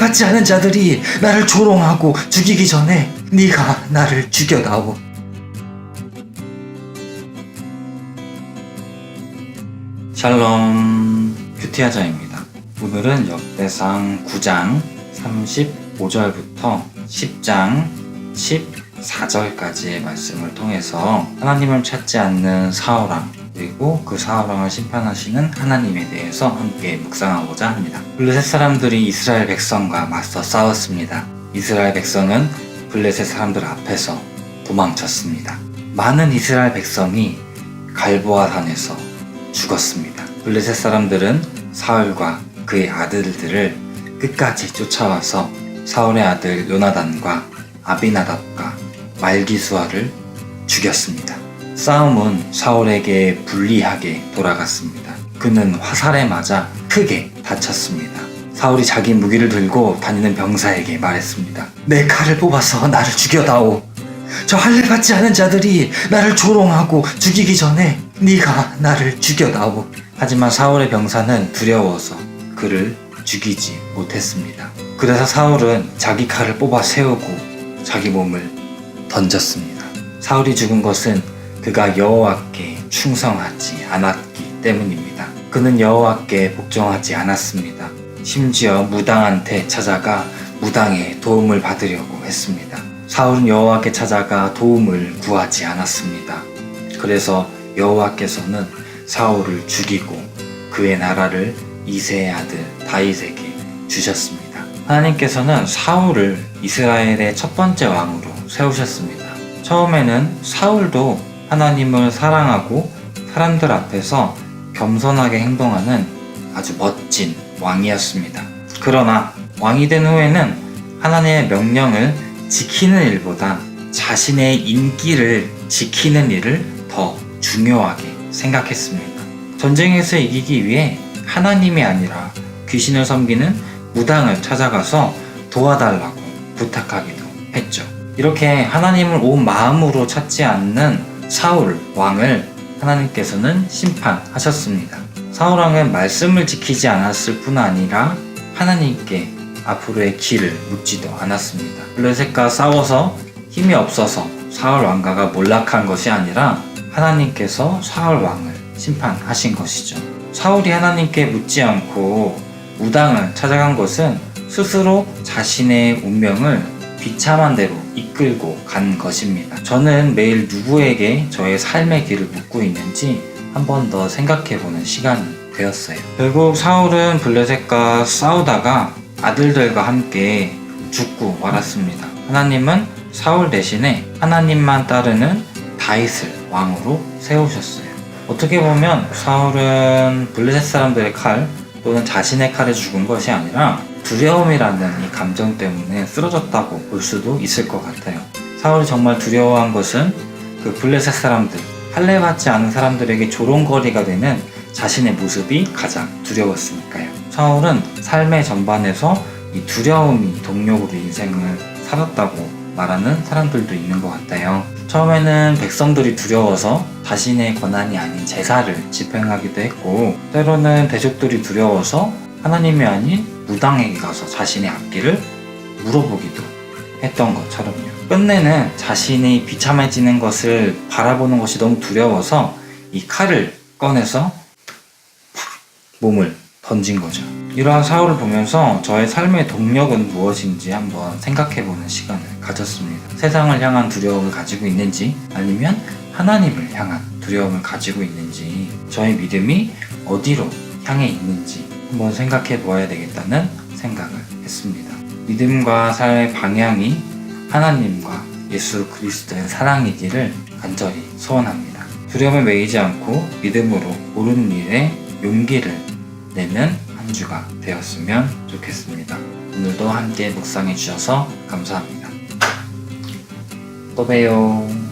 할례받지 않은 자들이 나를 조롱하고 죽이기 전에 네가 나를 죽여다오. 샬롬, 큐티하자입니다. 오늘은 역대상 9장 35절부터 10장 14절까지의 말씀을 통해서 하나님을 찾지 않는 사울왕, 그리고 그 사울왕을 심판하시는 하나님에 대해서 함께 묵상하고자 합니다. 블레셋 사람들이 이스라엘 백성과 맞서 싸웠습니다. 이스라엘 백성은 블레셋 사람들 앞에서 도망쳤습니다. 많은 이스라엘 백성이 갈보아 산에서 죽었습니다. 블레셋 사람들은 사울과 그의 아들들을 끝까지 쫓아와서 사울의 아들 요나단과 아비나답과 말기수아를 죽였습니다. 싸움은 사울에게 불리하게 돌아갔습니다. 그는 화살에 맞아 크게 다쳤습니다. 사울이 자기 무기를 들고 다니는 병사에게 말했습니다. 내 칼을 뽑아서 나를 죽여다오. 저 할례받지 않은 자들이 나를 조롱하고 죽이기 전에 네가 나를 죽여다오. 하지만 사울의 병사는 두려워서 그를 죽이지 못했습니다. 그래서 사울은 자기 칼을 뽑아 세우고 자기 몸을 던졌습니다. 사울이 죽은 것은 그가 여호와께 충성하지 않았기 때문입니다. 그는 여호와께 복종하지 않았습니다. 심지어 무당한테 찾아가 무당의 도움을 받으려고 했습니다. 사울은 여호와께 찾아가 도움을 구하지 않았습니다. 그래서 여호와께서는 사울을 죽이고 그의 나라를 이새의 아들 다윗에게 주셨습니다. 하나님께서는 사울을 이스라엘의 첫 번째 왕으로 세우셨습니다. 처음에는 사울도 하나님을 사랑하고 사람들 앞에서 겸손하게 행동하는 아주 멋진 왕이었습니다. 그러나 왕이 된 후에는 하나님의 명령을 지키는 일보다 자신의 인기를 지키는 일을 더 중요하게 생각했습니다. 전쟁에서 이기기 위해 하나님이 아니라 귀신을 섬기는 무당을 찾아가서 도와달라고 부탁하기도 했죠. 이렇게 하나님을 온 마음으로 찾지 않는 사울 왕을 하나님께서는 심판하셨습니다. 사울 왕은 말씀을 지키지 않았을 뿐 아니라 하나님께 앞으로의 길을 묻지도 않았습니다. 블레셋과 싸워서 힘이 없어서 사울 왕가가 몰락한 것이 아니라 하나님께서 사울 왕을 심판하신 것이죠. 사울이 하나님께 묻지 않고 무당을 찾아간 것은 스스로 자신의 운명을 비참한 대로 이끌고 간 것입니다. 저는 매일 누구에게 저의 삶의 길을 묻고 있는지 한 번 더 생각해보는 시간이 되었어요. 결국 사울은 블레셋과 싸우다가 아들들과 함께 죽고 말았습니다. 하나님은 사울 대신에 하나님만 따르는 다윗을 왕으로 세우셨어요. 어떻게 보면 사울은 블레셋 사람들의 칼 또는 자신의 칼에 죽은 것이 아니라 두려움이라는 이 감정 때문에 쓰러졌다고 볼 수도 있을 것 같아요. 사울이 정말 두려워한 것은 그 블레셋 사람들, 할례받지 않은 사람들에게 조롱거리가 되는 자신의 모습이 가장 두려웠으니까요. 사울은 삶의 전반에서 이 두려움이 동력으로 인생을 살았다고 말하는 사람들도 있는 것 같아요. 처음에는 백성들이 두려워서 자신의 권한이 아닌 제사를 집행하기도 했고, 때로는 대족들이 두려워서 하나님이 아닌 무당에게 가서 자신의 앞길을 물어보기도 했던 것처럼요. 끝내는 자신이 비참해지는 것을 바라보는 것이 너무 두려워서 이 칼을 꺼내서 몸을 던진 거죠. 이러한 사울을 보면서 저의 삶의 동력은 무엇인지 한번 생각해보는 시간을 가졌습니다. 세상을 향한 두려움을 가지고 있는지 아니면 하나님을 향한 두려움을 가지고 있는지, 저의 믿음이 어디로 향해 있는지 한번 생각해 보아야 되겠다는 생각을 했습니다. 믿음과 삶의 방향이 하나님과 예수 그리스도의 사랑이기를 간절히 소원합니다. 두려움에 매이지 않고 믿음으로 옳은 일에 용기를 내는 한 주가 되었으면 좋겠습니다. 오늘도 함께 묵상해 주셔서 감사합니다. 또 봬요.